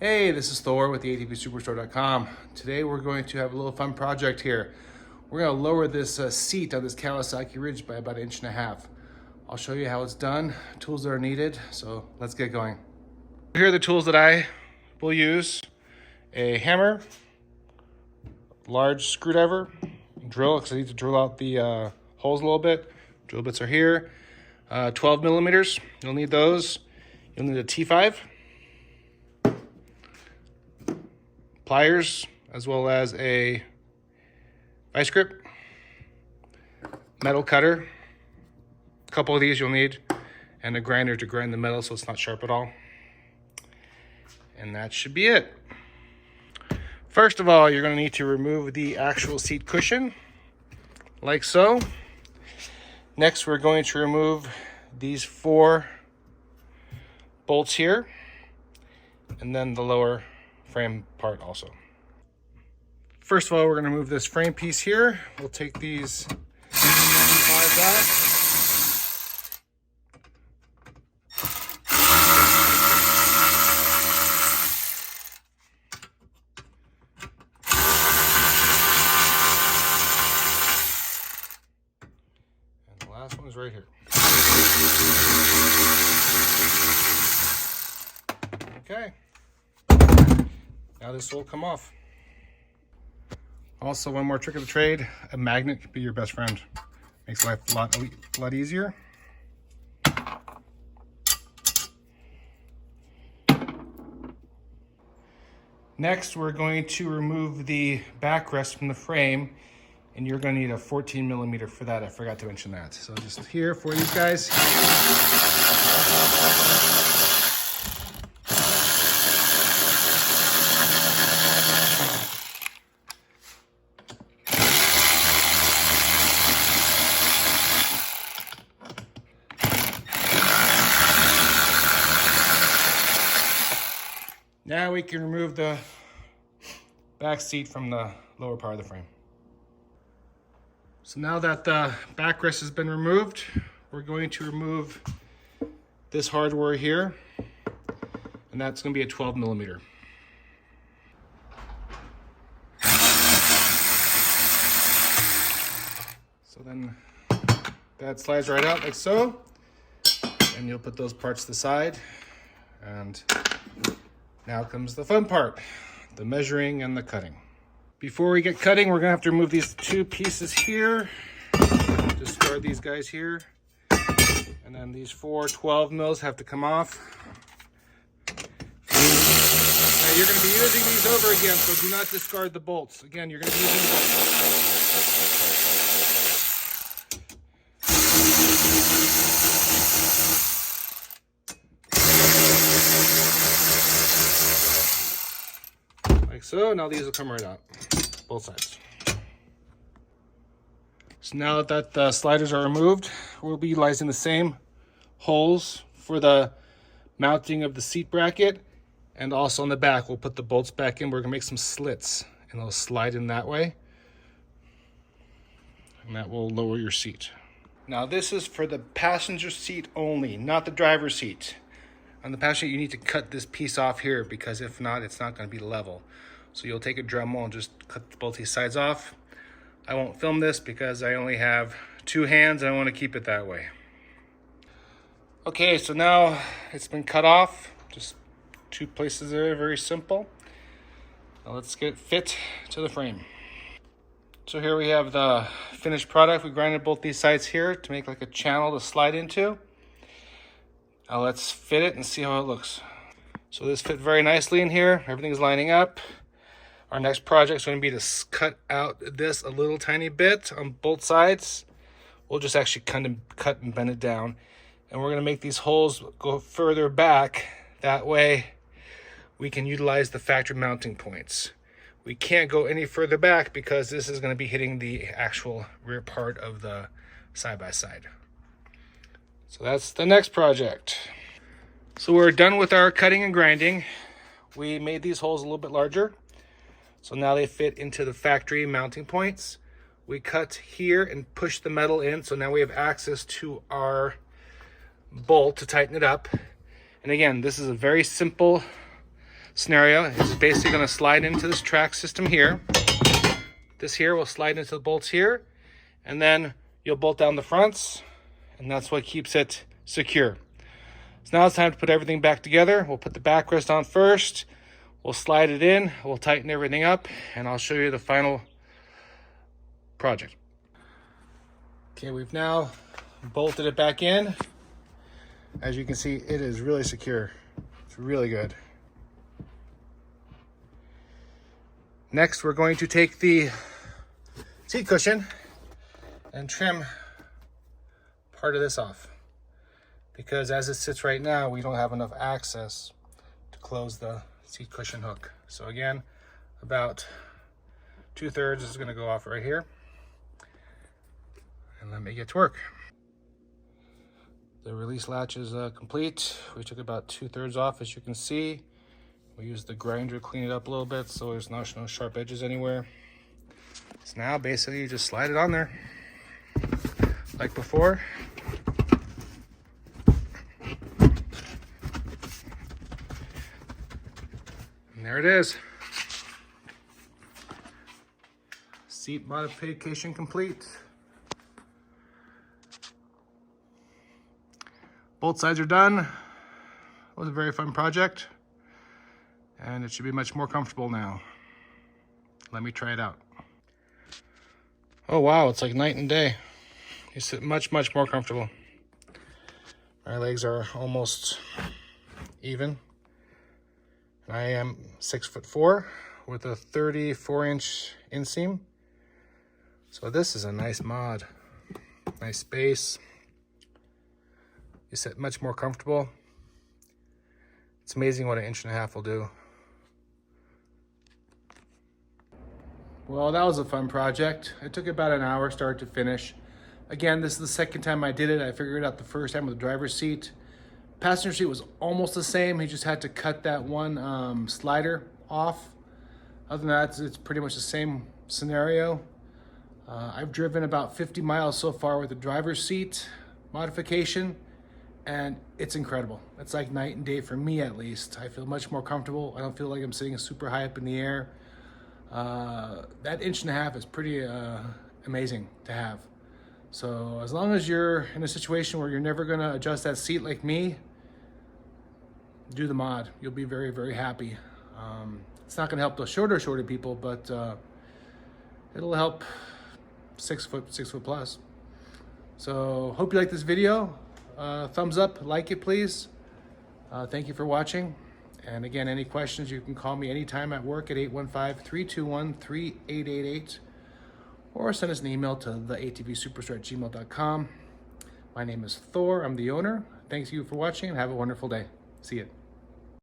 Hey, this is Thor with the ATVSuperstore.com. Today we're going to have a little fun project here. We're going to lower this seat on this Kawasaki Ridge by about 1.5 inches. I'll show you how it's done, tools that are needed, so let's get going. Here are the tools that I will use. A hammer, large screwdriver, drill, because I need to drill out the holes a little bit. Drill bits are here. 12 millimeters, you'll need those. You'll need a T5. Pliers, as well as a vice grip, metal cutter, a couple of these you'll need, and a grinder to grind the metal so it's not sharp at all. And that should be it. First of all, you're going to need to remove the actual seat cushion, like so. Next, we're going to remove these 4 bolts here, and then the lower frame part also. First of all, we're going to move this frame piece here. We'll take these 5 out. And the last one is right here. Okay. Now this will come off. Also, one more trick of the trade, a magnet could be your best friend. Makes life a lot easier. Next, we're going to remove the backrest from the frame, and you're going to need a 14 millimeter for that. I forgot to mention that. So just here for these guys. Now we can remove the back seat from the lower part of the frame. So now that the backrest has been removed, we're going to remove this hardware here, and that's going to be a 12 millimeter. So then that slides right out like so, and you'll put those parts to the side, and now comes the fun part, the measuring and the cutting. Before we get cutting, we're gonna have to remove these 2 pieces here. Discard these guys here. And then these 4 12 mils have to come off. Now you're gonna be using these over again, so do not discard the bolts. Again, you're gonna be using bolts. Like so. Now these will come right out, both sides. So now that the sliders are removed, we'll be utilizing the same holes for the mounting of the seat bracket, and also on the back we'll put the bolts back in. We're gonna make some slits and they'll slide in that way, and that will lower your seat. Now this is for the passenger seat only, not the driver's seat. On the passenger seat, you need to cut this piece off here, because if not, it's not going to be level. So you'll take a Dremel and just cut both these sides off. I won't film this because I only have 2 hands and I want to keep it that way. Okay, so now it's been cut off. Just 2 places there, very simple. Now let's get it fit to the frame. So here we have the finished product. We grinded both these sides here to make like a channel to slide into. Now let's fit it and see how it looks. So this fit very nicely in here. Everything's lining up. Our next project is going to be to cut out this a little tiny bit on both sides. We'll just actually cut and bend it down. And we're going to make these holes go further back. That way we can utilize the factory mounting points. We can't go any further back because this is going to be hitting the actual rear part of the side-by-side. So that's the next project. So we're done with our cutting and grinding. We made these holes a little bit larger, so now they fit into the factory mounting points. We cut here and push the metal in, so now we have access to our bolt to tighten it up. And again, this is a very simple scenario is basically going to slide into this track system here. This here will slide into the bolts here, and then you'll bolt down the fronts, and that's what keeps it secure. So now it's time to put everything back together. We'll put the backrest on first. We'll slide it in. We'll tighten everything up, and I'll show you the final project. Okay, we've now bolted it back in. As you can see, it is really secure. It's really good. Next, we're going to take the seat cushion and trim part of this off, because as it sits right now, we don't have enough access to close the seat cushion hook. So again, about 2/3 is going to go off right here. And let me get to work. The release latch is complete. We took about 2/3 off, as you can see. We used the grinder to clean it up a little bit so there's no sharp edges anywhere. So now basically you just slide it on there like before. And there it is. Seat modification complete. Both sides are done. It was a very fun project, and it should be much more comfortable now. Let me try it out. Oh wow, it's like night and day. You sit much more comfortable. My legs are almost even. I am 6'4" with a 34-inch inseam. So this is a nice mod. Nice space. You sit much more comfortable. It's amazing what an 1.5 inches will do. Well, that was a fun project. It took about an hour start to finish. Again, this is the second time I did it. I figured it out the first time with the driver's seat. Passenger seat was almost the same. He just had to cut that one slider off. Other than that, it's pretty much the same scenario. I've driven about 50 miles so far with the driver's seat modification, and it's incredible. It's like night and day for me, at least. I feel much more comfortable. I don't feel like I'm sitting super high up in the air. That 1.5 inches is pretty amazing to have. So as long as you're in a situation where you're never gonna adjust that seat like me, do the mod. You'll be very happy. It's not gonna help the shorter people, but it'll help 6 foot plus. So hope you like this video. Thumbs up, like it please. Thank you for watching. And again, any questions, you can call me anytime at work at 815-321-3888, or send us an email to theatvsuperstore@gmail.com. My name is Thor. I'm the owner. Thanks you for watching, and have a wonderful day. See you.